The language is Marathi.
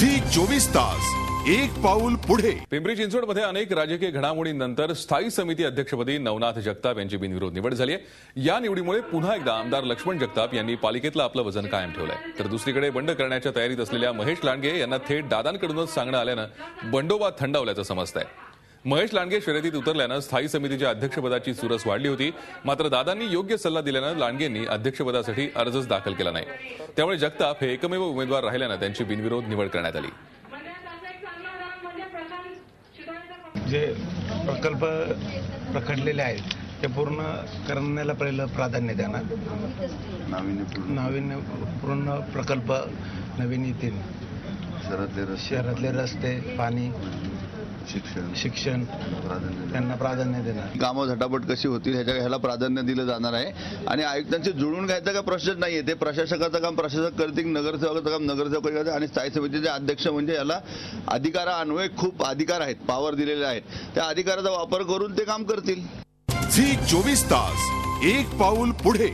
झी 24 तास एक पाऊल पुढे। पिंपरी चिंचवडमध्ये अनेक राजकीय घडामोडींनंतर स्थायी समिती अध्यक्षपदी नवनाथ जगताप यांची बिनविरोध निवड झाली आहे। या निवडीमुळे पुन्हा एकदा आमदार लक्ष्मण जगताप यांनी पालिकेतलं आपलं वजन कायम ठेवलंय। तर दुसरीकडे बंड करण्याच्या तयारीत असलेल्या महेश लांडगे यांना थेट दादांकडूनच सांगणं आल्यानं बंडोबा थंडावल्याचं समजतंय। महेश लांडगे शर्यतीत उतरल्यानं स्थायी समितीच्या अध्यक्षपदाची चुरस वाढली होती। मात्र दादांनी योग्य सल्ला दिल्यानं लांडगेंनी अध्यक्षपदासाठी अर्जच दाखल केला नाही। त्यामुळे जगताप हे एकमेव उमेदवार राहिल्यानं त्यांची बिनविरोध निवड करण्यात आली। जे प्रकल्प प्रखडलेले आहेत ते पूर्ण करण्याला पहिलं प्राधान्य देणार। नाविन्यपूर्ण प्रकल्प नवीन येतील। शहरातले रस्ते, पाणी, शिक्षण त्यांना प्राधान्य देणार। कामं झटापट कशी होतील ह्याला प्राधान्य दिलं जाणार आहे। आणि आयुक्तांचे जुळून घ्यायचा का प्रश्न नाहीये, ते प्रशासकाचं काम प्रशासक करतील, नगरसेवकाचं काम नगरसेवक करतील आणि स्थायी समितीचे अध्यक्ष म्हणजे याला अधिकारान्वये खूप अधिकार आहेत, पॉवर दिलेले आहेत, त्या अधिकाराचा वापर करून ते काम करतील। झी 24 तास एक पाऊल पुढे।